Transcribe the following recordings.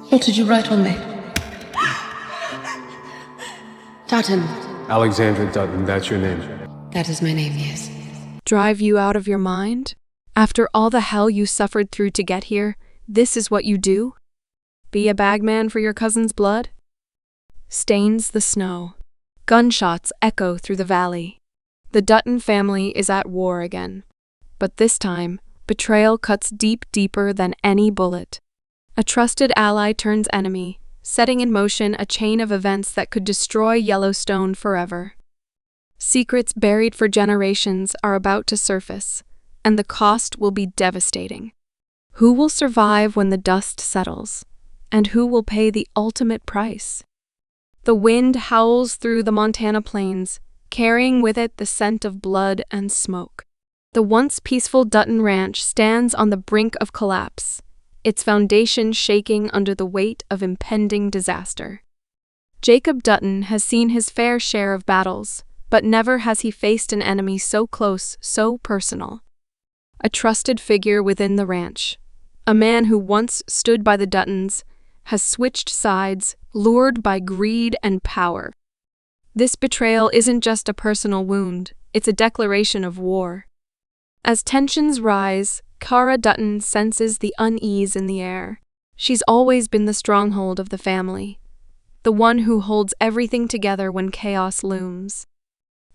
What did you write on me? Dutton. Alexandra Dutton, that's your name. That is my name, yes. Drive you out of your mind? After all the hell you suffered through to get here, this is what you do? Be a bagman for your cousin's blood? Stains the snow. Gunshots echo through the valley. The Dutton family is at war again. But this time, betrayal cuts deeper than any bullet. A trusted ally turns enemy, setting in motion a chain of events that could destroy Yellowstone forever. Secrets buried for generations are about to surface, and the cost will be devastating. Who will survive when the dust settles? And who will pay the ultimate price? The wind howls through the Montana plains, carrying with it the scent of blood and smoke. The once peaceful Dutton Ranch stands on the brink of collapse, its foundation shaking under the weight of impending disaster. Jacob Dutton has seen his fair share of battles, but never has he faced an enemy so close, so personal. A trusted figure within the ranch, a man who once stood by the Duttons, has switched sides, lured by greed and power. This betrayal isn't just a personal wound, it's a declaration of war. As tensions rise, Cara Dutton senses the unease in the air. She's always been the stronghold of the family, the one who holds everything together when chaos looms.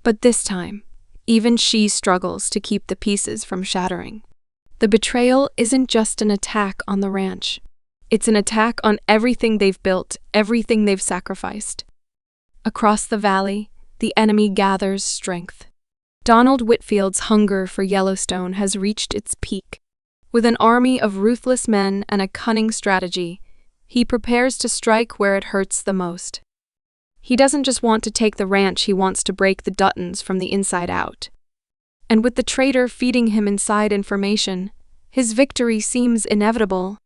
But this time, even she struggles to keep the pieces from shattering. The betrayal isn't just an attack on the ranch. It's an attack on everything they've built, everything they've sacrificed. Across the valley, the enemy gathers strength. Donald Whitfield's hunger for Yellowstone has reached its peak. With an army of ruthless men and a cunning strategy, he prepares to strike where it hurts the most. He doesn't just want to take the ranch, he wants to break the Duttons from the inside out. And with the traitor feeding him inside information, his victory seems inevitable.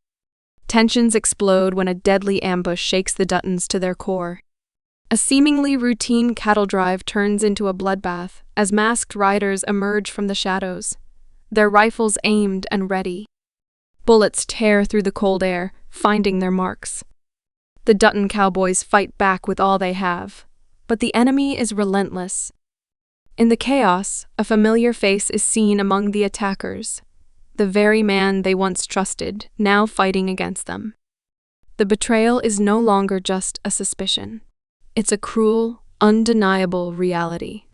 Tensions explode when a deadly ambush shakes the Duttons to their core. A seemingly routine cattle drive turns into a bloodbath as masked riders emerge from the shadows, their rifles aimed and ready. Bullets tear through the cold air, finding their marks. The Dutton cowboys fight back with all they have, but the enemy is relentless. In the chaos, a familiar face is seen among the attackers, the very man they once trusted, now fighting against them. The betrayal is no longer just a suspicion. It's a cruel, undeniable reality.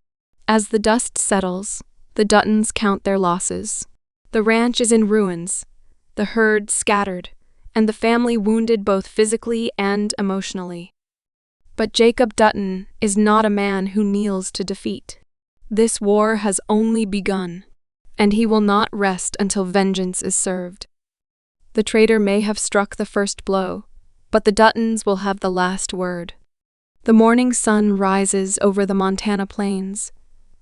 As the dust settles, the Duttons count their losses. The ranch is in ruins, the herd scattered, and the family wounded both physically and emotionally. But Jacob Dutton is not a man who kneels to defeat. This war has only begun, and he will not rest until vengeance is served. The traitor may have struck the first blow, but the Duttons will have the last word. The morning sun rises over the Montana plains,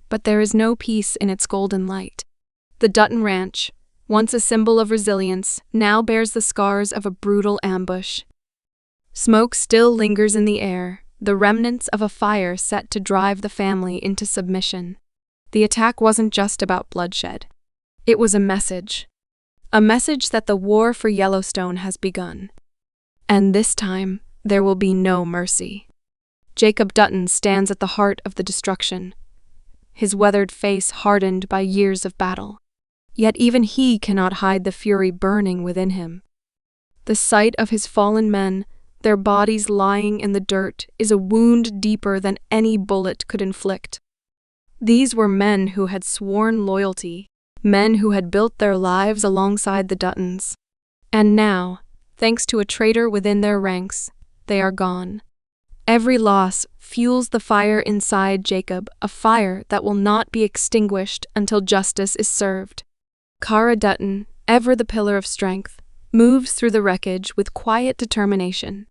but there is no peace in its golden light. The Dutton Ranch, once a symbol of resilience, now bears the scars of a brutal ambush. Smoke still lingers in the air, the remnants of a fire set to drive the family into submission. The attack wasn't just about bloodshed. It was a message that the war for Yellowstone has begun. And this time, there will be no mercy. Jacob Dutton stands at the heart of the destruction, his weathered face hardened by years of battle. Yet even he cannot hide the fury burning within him. The sight of his fallen men, their bodies lying in the dirt, is a wound deeper than any bullet could inflict. These were men who had sworn loyalty, men who had built their lives alongside the Duttons. And now, thanks to a traitor within their ranks, they are gone. Every loss fuels the fire inside Jacob, a fire that will not be extinguished until justice is served. Cara Dutton, ever the pillar of strength, moves through the wreckage with quiet determination.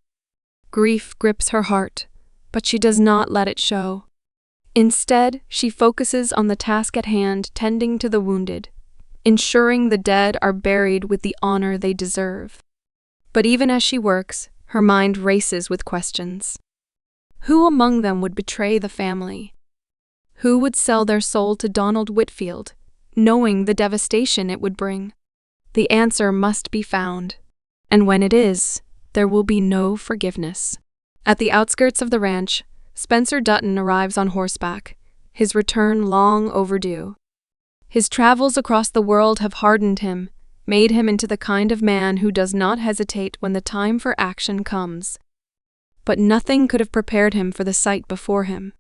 Grief grips her heart, but she does not let it show. Instead, she focuses on the task at hand, tending to the wounded, ensuring the dead are buried with the honor they deserve. But even as she works, her mind races with questions. Who among them would betray the family? Who would sell their soul to Donald Whitfield, knowing the devastation it would bring? The answer must be found, and when it is, there will be no forgiveness. At the outskirts of the ranch, Spencer Dutton arrives on horseback, his return long overdue. His travels across the world have hardened him, made him into the kind of man who does not hesitate when the time for action comes. But nothing could have prepared him for the sight before him.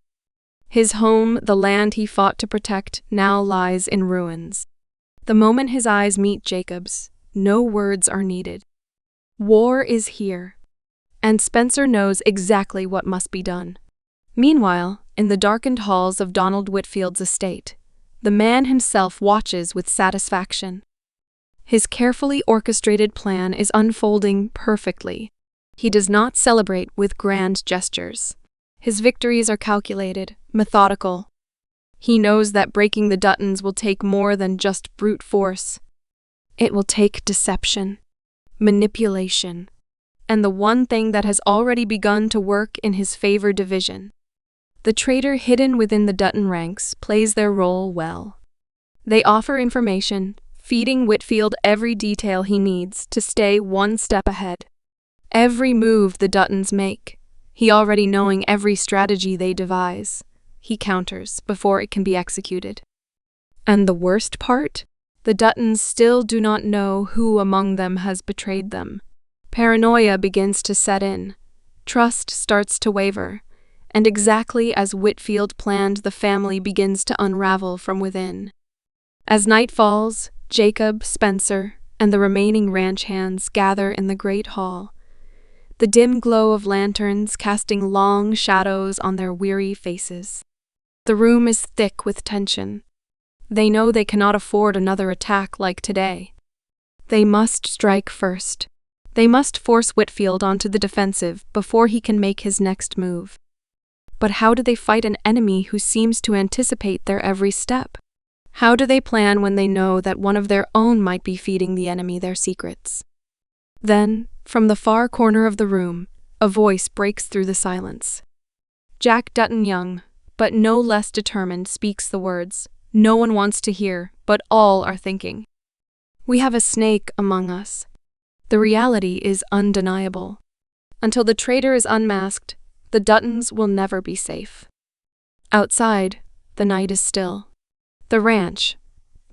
His home, the land he fought to protect, now lies in ruins. The moment his eyes meet Jacob's, no words are needed. War is here, and Spencer knows exactly what must be done. Meanwhile, in the darkened halls of Donald Whitfield's estate, the man himself watches with satisfaction. His carefully orchestrated plan is unfolding perfectly. He does not celebrate with grand gestures. His victories are calculated, methodical. He knows that breaking the Duttons will take more than just brute force. It will take deception, manipulation, and the one thing that has already begun to work in his favor: division. The traitor hidden within the Dutton ranks plays their role well. They offer information, feeding Whitfield every detail he needs to stay one step ahead. Every move the Duttons make, he already knowing every strategy they devise, he counters before it can be executed. And the worst part? The Duttons still do not know who among them has betrayed them. Paranoia begins to set in. Trust starts to waver. And exactly as Whitfield planned, the family begins to unravel from within. As night falls, Jacob, Spencer, and the remaining ranch hands gather in the great hall, the dim glow of lanterns casting long shadows on their weary faces. The room is thick with tension. They know they cannot afford another attack like today. They must strike first. They must force Whitfield onto the defensive before he can make his next move. But how do they fight an enemy who seems to anticipate their every step? How do they plan when they know that one of their own might be feeding the enemy their secrets? Then, from the far corner of the room, a voice breaks through the silence. Jack Dutton Young, but no less determined, speaks the words no one wants to hear, but all are thinking. We have a snake among us. The reality is undeniable. Until the traitor is unmasked, the Duttons will never be safe. Outside, the night is still. The ranch,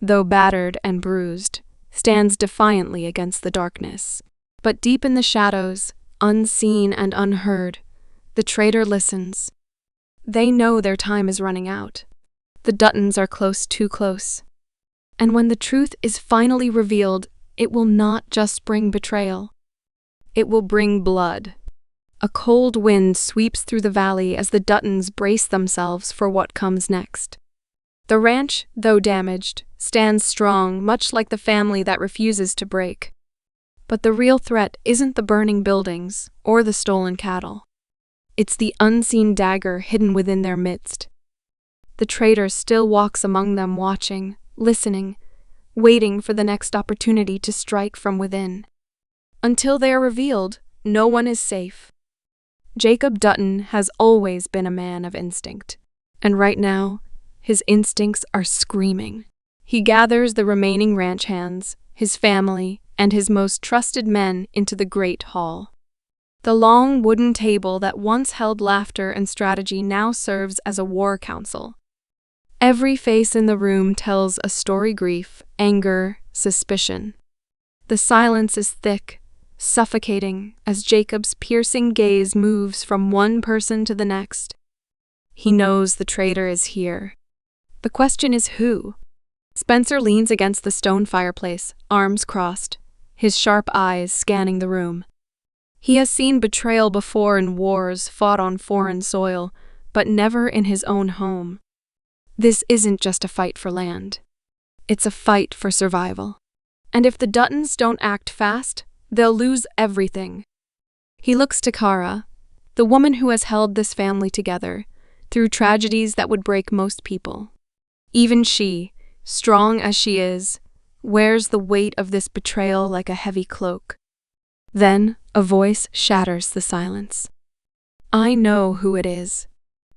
though battered and bruised, stands defiantly against the darkness. But deep in the shadows, unseen and unheard, the traitor listens. They know their time is running out. The Duttons are close, too close. And when the truth is finally revealed, it will not just bring betrayal. It will bring blood. A cold wind sweeps through the valley as the Duttons brace themselves for what comes next. The ranch, though damaged, stands strong, much like the family that refuses to break. But the real threat isn't the burning buildings or the stolen cattle. It's the unseen dagger hidden within their midst. The traitor still walks among them, watching, listening, waiting for the next opportunity to strike from within. Until they are revealed, no one is safe. Jacob Dutton has always been a man of instinct, and right now, his instincts are screaming. He gathers the remaining ranch hands, his family, and his most trusted men into the great hall. The long wooden table that once held laughter and strategy now serves as a war council. Every face in the room tells a story: grief, anger, suspicion. The silence is thick, suffocating, as Jacob's piercing gaze moves from one person to the next. He knows the traitor is here. The question is who? Spencer leans against the stone fireplace, arms crossed, his sharp eyes scanning the room. He has seen betrayal before in wars fought on foreign soil, but never in his own home. This isn't just a fight for land. It's a fight for survival. And if the Duttons don't act fast, they'll lose everything. He looks to Kara, the woman who has held this family together, through tragedies that would break most people. Even she, strong as she is, wears the weight of this betrayal like a heavy cloak. Then, a voice shatters the silence. I know who it is.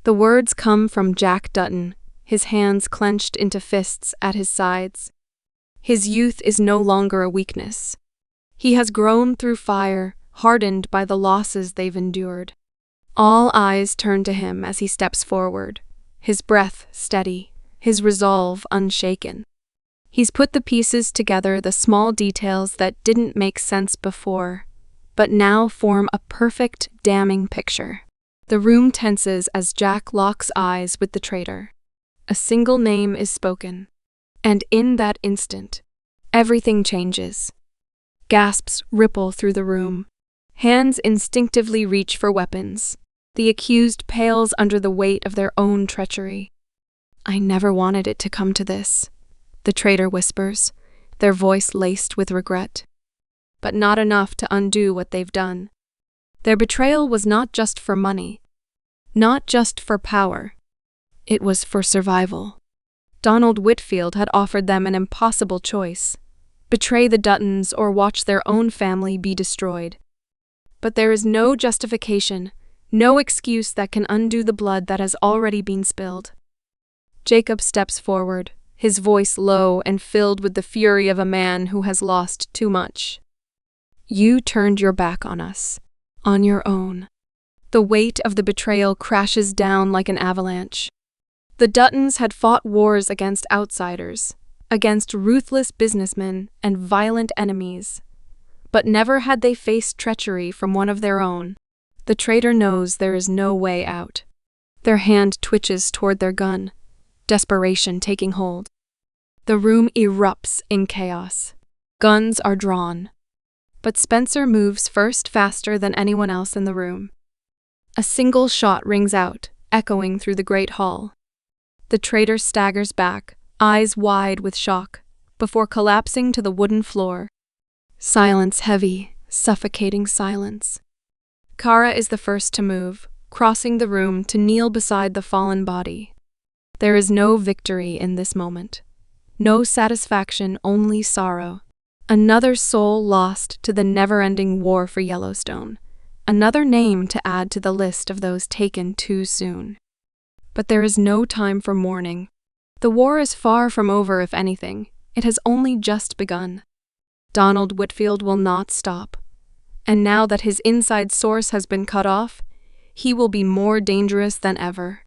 The words come from Jack Dutton, his hands clenched into fists at his sides. His youth is no longer a weakness. He has grown through fire, hardened by the losses they've endured. All eyes turn to him as he steps forward, his breath steady, his resolve unshaken. He's put the pieces together, the small details that didn't make sense before, but now form a perfect, damning picture. The room tenses as Jack locks eyes with the traitor. A single name is spoken, and in that instant, everything changes. Gasps ripple through the room. Hands instinctively reach for weapons. The accused pales under the weight of their own treachery. "I never wanted it to come to this," the traitor whispers, their voice laced with regret. But not enough to undo what they've done. Their betrayal was not just for money, not just for power. It was for survival. Donald Whitfield had offered them an impossible choice: betray the Duttons or watch their own family be destroyed. But there is no justification, no excuse that can undo the blood that has already been spilled. Jacob steps forward, his voice low and filled with the fury of a man who has lost too much. "You turned your back on us, on your own." The weight of the betrayal crashes down like an avalanche. The Duttons had fought wars against outsiders, against ruthless businessmen and violent enemies, but never had they faced treachery from one of their own. The traitor knows there is no way out. Their hand twitches toward their gun, desperation taking hold. The room erupts in chaos. Guns are drawn. But Spencer moves first, faster than anyone else in the room. A single shot rings out, echoing through the great hall. The traitor staggers back, eyes wide with shock, before collapsing to the wooden floor. Silence heavy, suffocating silence. Kara is the first to move, crossing the room to kneel beside the fallen body. There is no victory in this moment. No satisfaction, only sorrow. Another soul lost to the never-ending war for Yellowstone. Another name to add to the list of those taken too soon. But there is no time for mourning. The war is far from over, if anything. It has only just begun. Donald Whitfield will not stop. And now that his inside source has been cut off, he will be more dangerous than ever.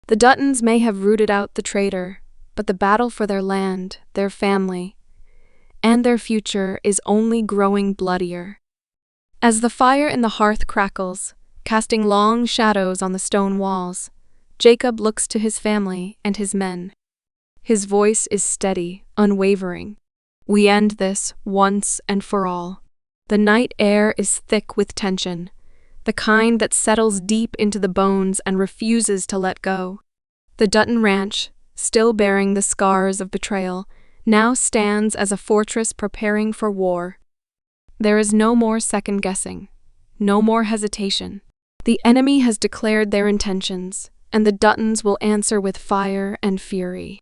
The Duttons may have rooted out the traitor, but the battle for their land, their family, and their future is only growing bloodier. As the fire in the hearth crackles, casting long shadows on the stone walls, Jacob looks to his family and his men. His voice is steady, unwavering. "We end this once and for all." The night air is thick with tension, the kind that settles deep into the bones and refuses to let go. The Dutton Ranch, still bearing the scars of betrayal, now stands as a fortress preparing for war. There is no more second-guessing, no more hesitation. The enemy has declared their intentions, and the Duttons will answer with fire and fury.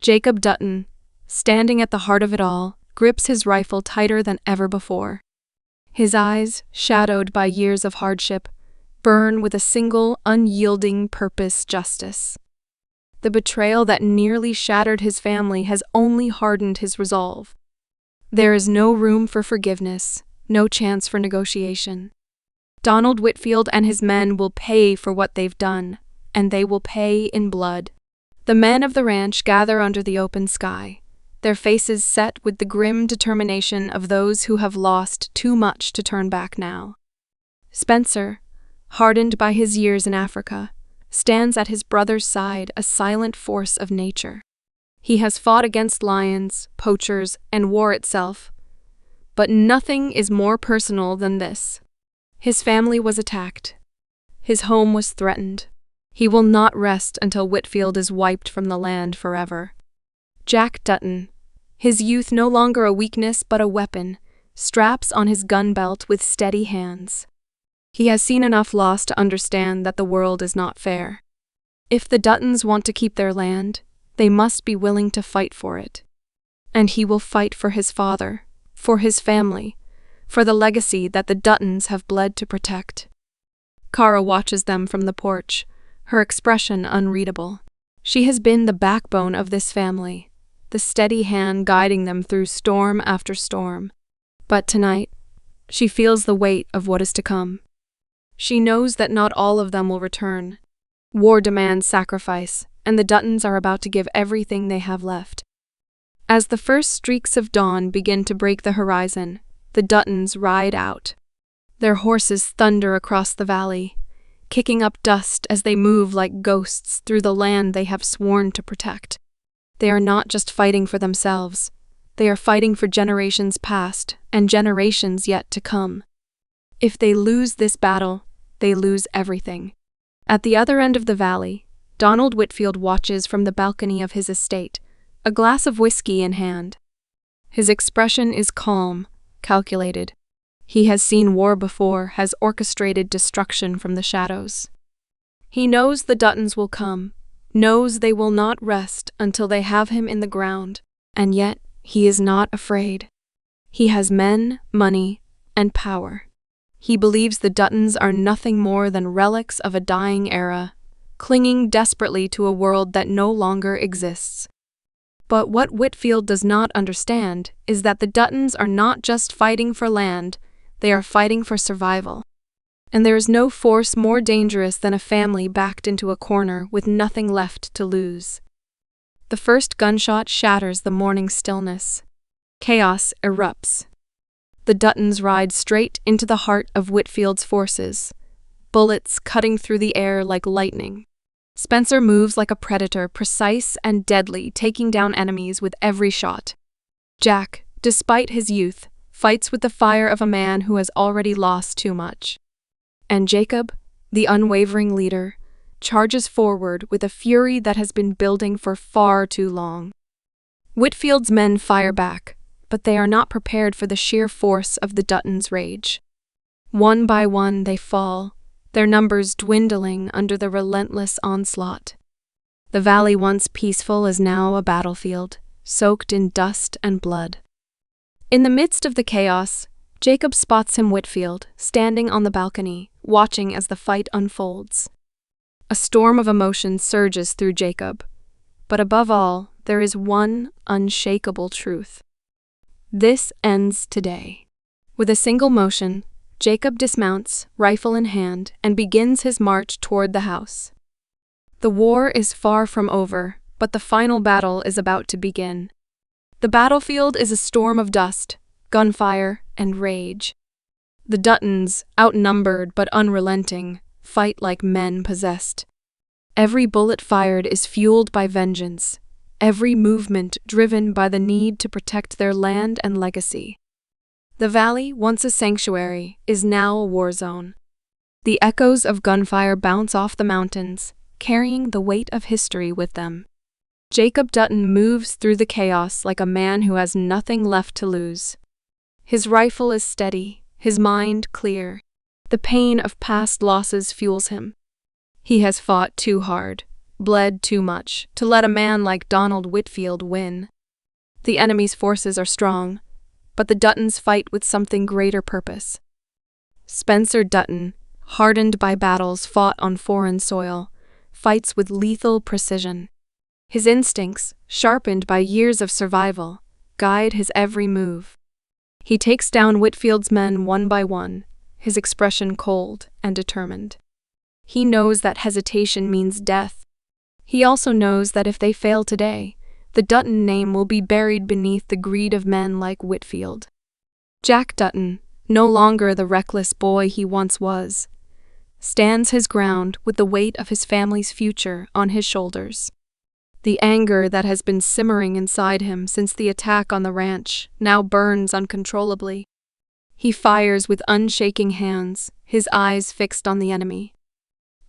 Jacob Dutton, standing at the heart of it all, grips his rifle tighter than ever before. His eyes, shadowed by years of hardship, burn with a single, unyielding purpose: justice. The betrayal that nearly shattered his family has only hardened his resolve. There is no room for forgiveness, no chance for negotiation. Donald Whitfield and his men will pay for what they've done, and they will pay in blood. The men of the ranch gather under the open sky, their faces set with the grim determination of those who have lost too much to turn back now. Spencer, hardened by his years in Africa, stands at his brother's side, a silent force of nature. He has fought against lions, poachers, and war itself, but nothing is more personal than this. His family was attacked. His home was threatened. He will not rest until Whitfield is wiped from the land forever. Jack Dutton, his youth no longer a weakness but a weapon, straps on his gun belt with steady hands. He has seen enough loss to understand that the world is not fair. If the Duttons want to keep their land, they must be willing to fight for it. And he will fight for his father, for his family, for the legacy that the Duttons have bled to protect. Kara watches them from the porch, her expression unreadable. She has been the backbone of this family, the steady hand guiding them through storm after storm. But tonight, She feels the weight of what is to come. She knows that not all of them will return. War demands sacrifice, and the Duttons are about to give everything they have left. As the first streaks of dawn begin to break the horizon, the Duttons ride out. Their horses thunder across the valley, kicking up dust as they move like ghosts through the land they have sworn to protect. They are not just fighting for themselves. They are fighting for generations past and generations yet to come. If they lose this battle, they lose everything. At the other end of the valley, Donald Whitfield watches from the balcony of his estate, a glass of whiskey in hand. His expression is calm, calculated. He has seen war before, has orchestrated destruction from the shadows. He knows the Duttons will come, knows they will not rest until they have him in the ground, and yet he is not afraid. He has men, money, and power. He believes the Duttons are nothing more than relics of a dying era, clinging desperately to a world that no longer exists. But what Whitfield does not understand is that the Duttons are not just fighting for land, they are fighting for survival. And there is no force more dangerous than a family backed into a corner with nothing left to lose. The first gunshot shatters the morning stillness. Chaos erupts. The Duttons ride straight into the heart of Whitfield's forces, bullets cutting through the air like lightning. Spencer moves like a predator, precise and deadly, taking down enemies with every shot. Jack, despite his youth, fights with the fire of a man who has already lost too much. And Jacob, the unwavering leader, charges forward with a fury that has been building for far too long. Whitfield's men fire back, but they are not prepared for the sheer force of the Duttons' rage. One by one they fall, their numbers dwindling under the relentless onslaught. The valley once peaceful is now a battlefield, soaked in dust and blood. In the midst of the chaos, Jacob spots him Whitfield, standing on the balcony, watching as the fight unfolds. A storm of emotion surges through Jacob, but above all, there is one unshakable truth. This ends today. With a single motion, Jacob dismounts, rifle in hand, and begins his march toward the house. The war is far from over, but the final battle is about to begin. The battlefield is a storm of dust, gunfire, and rage. The Duttons, outnumbered but unrelenting, fight like men possessed. Every bullet fired is fueled by vengeance, every movement driven by the need to protect their land and legacy. The valley, once a sanctuary, is now a war zone. The echoes of gunfire bounce off the mountains, carrying the weight of history with them. Jacob Dutton moves through the chaos like a man who has nothing left to lose. His rifle is steady, his mind clear. The pain of past losses fuels him. He has fought too hard, bled too much, to let a man like Donald Whitfield win. The enemy's forces are strong, but the Duttons fight with something greater purpose. Spencer Dutton, hardened by battles fought on foreign soil, fights with lethal precision. His instincts, sharpened by years of survival, guide his every move. He takes down Whitfield's men one by one, his expression cold and determined. He knows that hesitation means death. He also knows that if they fail today, the Dutton name will be buried beneath the greed of men like Whitfield. Jack Dutton, no longer the reckless boy he once was, stands his ground with the weight of his family's future on his shoulders. The anger that has been simmering inside him since the attack on the ranch now burns uncontrollably. He fires with unshaking hands, his eyes fixed on the enemy.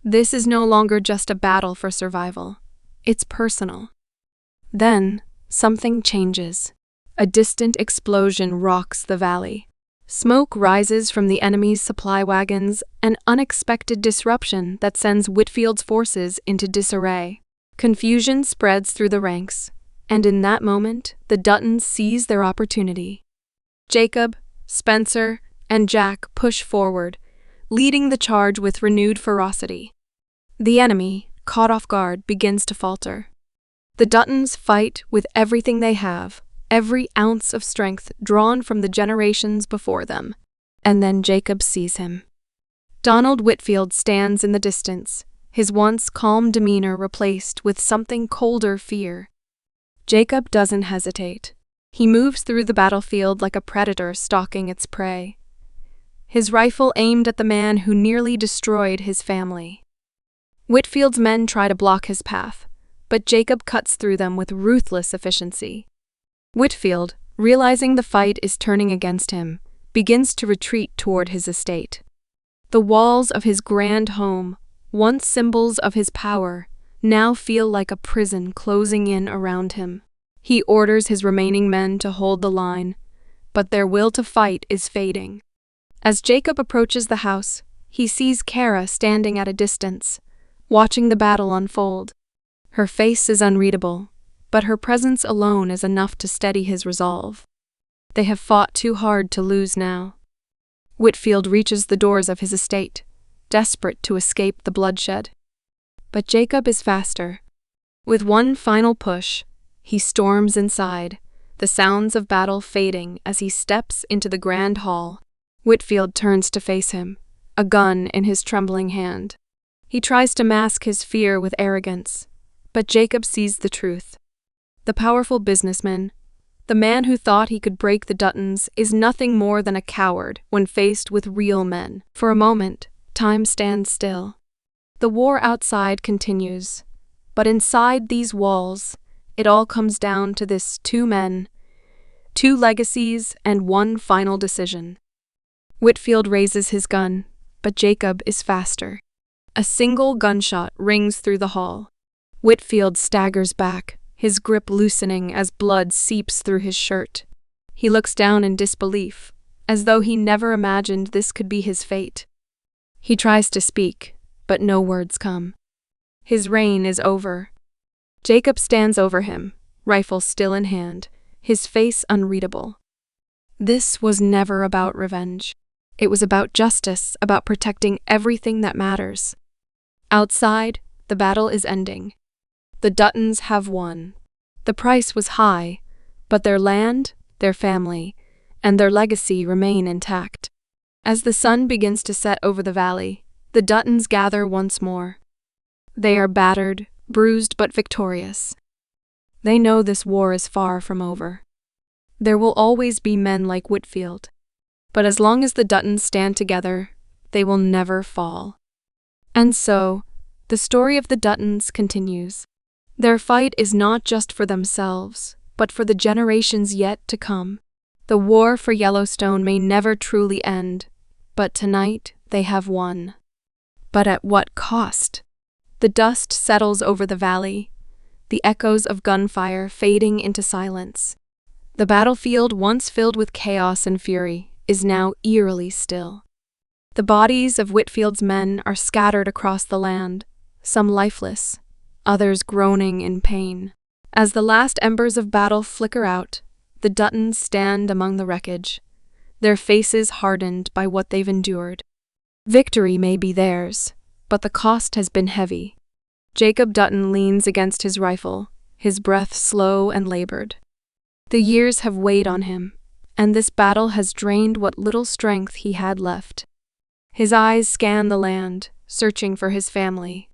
This is no longer just a battle for survival. It's personal. Then, something changes. A distant explosion rocks the valley. Smoke rises from the enemy's supply wagons, an unexpected disruption that sends Whitfield's forces into disarray. Confusion spreads through the ranks, and in that moment, the Duttons seize their opportunity. Jacob, Spencer, and Jack push forward, leading the charge with renewed ferocity. The enemy, caught off guard, begins to falter. The Duttons fight with everything they have, every ounce of strength drawn from the generations before them. And then Jacob sees him. Donald Whitfield stands in the distance, his once calm demeanor replaced with something colder fear. Jacob doesn't hesitate. He moves through the battlefield like a predator stalking its prey, his rifle aimed at the man who nearly destroyed his family. Whitfield's men try to block his path, but Jacob cuts through them with ruthless efficiency. Whitfield, realizing the fight is turning against him, begins to retreat toward his estate. The walls of his grand home, once symbols of his power, now feel like a prison closing in around him. He orders his remaining men to hold the line, but their will to fight is fading. As Jacob approaches the house, he sees Kara standing at a distance, watching the battle unfold. Her face is unreadable, but her presence alone is enough to steady his resolve. They have fought too hard to lose now. Whitfield reaches the doors of his estate, desperate to escape the bloodshed. But Jacob is faster. With one final push, he storms inside, the sounds of battle fading as he steps into the grand hall. Whitfield turns to face him, a gun in his trembling hand. He tries to mask his fear with arrogance, but Jacob sees the truth. The powerful businessman, the man who thought he could break the Duttons, is nothing more than a coward when faced with real men. For a moment, time stands still. The war outside continues, but inside these walls, it all comes down to this: two men, two legacies, and one final decision. Whitfield raises his gun, but Jacob is faster. A single gunshot rings through the hall. Whitfield staggers back, his grip loosening as blood seeps through his shirt. He looks down in disbelief, as though he never imagined this could be his fate. He tries to speak, but no words come. His reign is over. Jacob stands over him, rifle still in hand, his face unreadable. This was never about revenge. It was about justice, about protecting everything that matters. Outside, the battle is ending. The Duttons have won. The price was high, but their land, their family, and their legacy remain intact. As the sun begins to set over the valley, the Duttons gather once more. They are battered, bruised, but victorious. They know this war is far from over. There will always be men like Whitfield, but as long as the Duttons stand together, they will never fall. And so, the story of the Duttons continues. Their fight is not just for themselves, but for the generations yet to come. The war for Yellowstone may never truly end, but tonight they have won. But at what cost? The dust settles over the valley, the echoes of gunfire fading into silence. The battlefield, once filled with chaos and fury, is now eerily still. The bodies of Whitfield's men are scattered across the land, some lifeless, others groaning in pain. As the last embers of battle flicker out, the Duttons stand among the wreckage, their faces hardened by what they've endured. Victory may be theirs, but the cost has been heavy. Jacob Dutton leans against his rifle, his breath slow and labored. The years have weighed on him, and this battle has drained what little strength he had left. His eyes scan the land, searching for his family.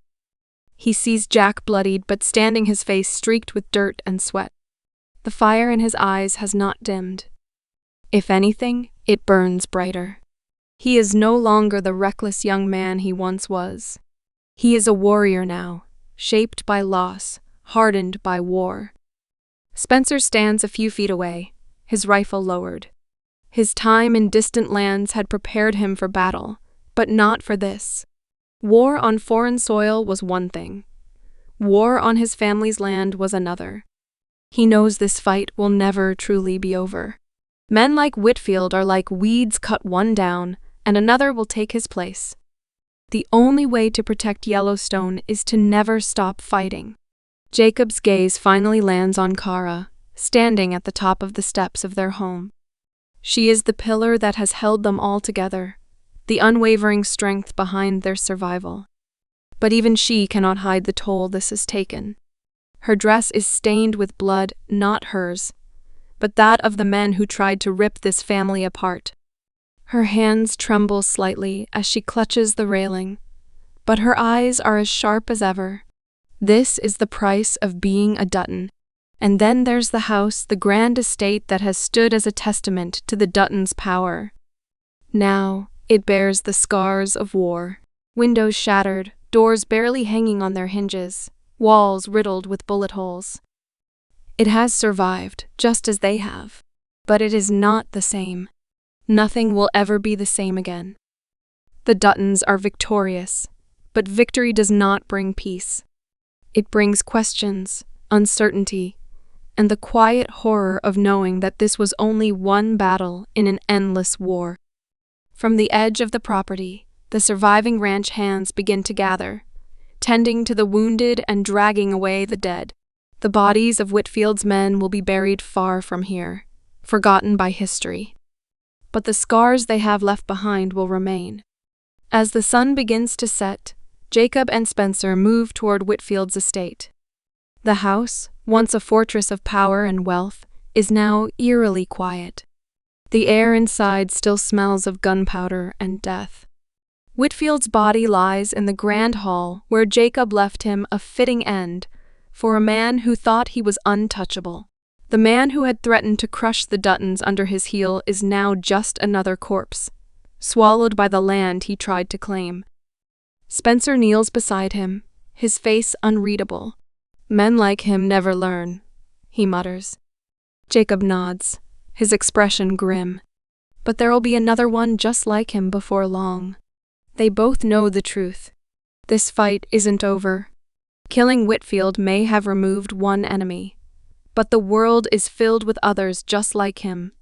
He sees Jack bloodied but standing, his face streaked with dirt and sweat. The fire in his eyes has not dimmed. If anything, it burns brighter. He is no longer the reckless young man he once was. He is a warrior now, shaped by loss, hardened by war. Spencer stands a few feet away, his rifle lowered. His time in distant lands had prepared him for battle, but not for this. War on foreign soil was one thing. War on his family's land was another. He knows this fight will never truly be over. Men like Whitfield are like weeds, cut one down, and another will take his place. The only way to protect Yellowstone is to never stop fighting. Jacob's gaze finally lands on Kara, standing at the top of the steps of their home. She is the pillar that has held them all together, the unwavering strength behind their survival. But even she cannot hide the toll this has taken. Her dress is stained with blood, not hers, but that of the men who tried to rip this family apart. Her hands tremble slightly as she clutches the railing, but her eyes are as sharp as ever. This is the price of being a Dutton. And then there's the house, the grand estate that has stood as a testament to the Duttons' power. Now, it bears the scars of war. Windows shattered, doors barely hanging on their hinges, walls riddled with bullet holes. It has survived, just as they have. But it is not the same. Nothing will ever be the same again. The Duttons are victorious, but victory does not bring peace. It brings questions, uncertainty, and the quiet horror of knowing that this was only one battle in an endless war. From the edge of the property, the surviving ranch hands begin to gather, tending to the wounded and dragging away the dead. The bodies of Whitfield's men will be buried far from here, forgotten by history. But the scars they have left behind will remain. As the sun begins to set, Jacob and Spencer move toward Whitfield's estate. The house, once a fortress of power and wealth, is now eerily quiet. The air inside still smells of gunpowder and death. Whitfield's body lies in the grand hall where Jacob left him, a fitting end for a man who thought he was untouchable. The man who had threatened to crush the Duttons under his heel is now just another corpse, swallowed by the land he tried to claim. Spencer kneels beside him, his face unreadable. "Men like him never learn," he mutters. Jacob nods, his expression grim. But there'll be another one just like him before long. They both know the truth. This fight isn't over. Killing Whitfield may have removed one enemy, but the world is filled with others just like him.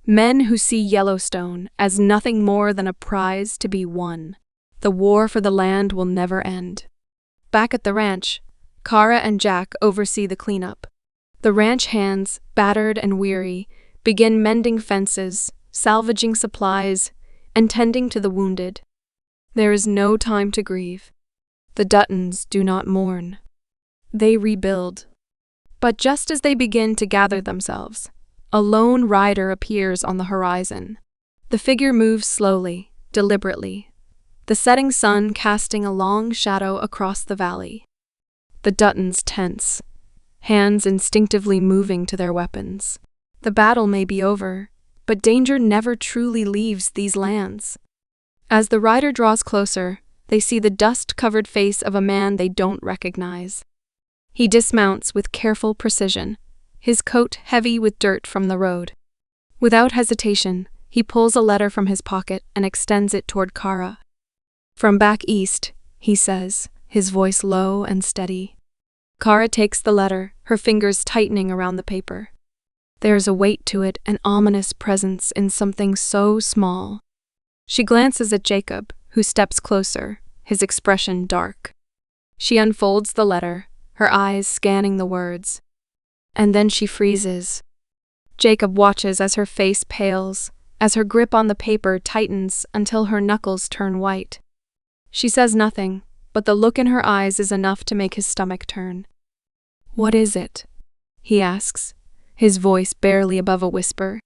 Men who see Yellowstone as nothing more than a prize to be won. The war for the land will never end. Back at the ranch, Kara and Jack oversee the cleanup. The ranch hands, battered and weary, begin mending fences, salvaging supplies, and tending to the wounded. There is no time to grieve. The Duttons do not mourn. They rebuild. But just as they begin to gather themselves, a lone rider appears on the horizon. The figure moves slowly, deliberately, the setting sun casting a long shadow across the valley. The Duttons tense, hands instinctively moving to their weapons. The battle may be over, but danger never truly leaves these lands. As the rider draws closer, they see the dust-covered face of a man they don't recognize. He dismounts with careful precision, his coat heavy with dirt from the road. Without hesitation, he pulls a letter from his pocket and extends it toward Kara. "From back east," he says, his voice low and steady. Kara takes the letter, her fingers tightening around the paper. There's a weight to it, an ominous presence in something so small. She glances at Jacob, who steps closer, his expression dark. She unfolds the letter, her eyes scanning the words. And then she freezes. Jacob watches as her face pales, as her grip on the paper tightens until her knuckles turn white. She says nothing, but the look in her eyes is enough to make his stomach turn. "What is it?" he asks, his voice barely above a whisper.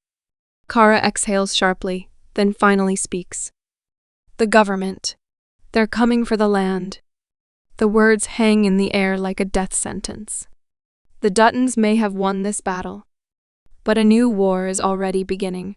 Kara exhales sharply, then finally speaks. "The government. They're coming for the land." The words hang in the air like a death sentence. The Duttons may have won this battle, but a new war is already beginning.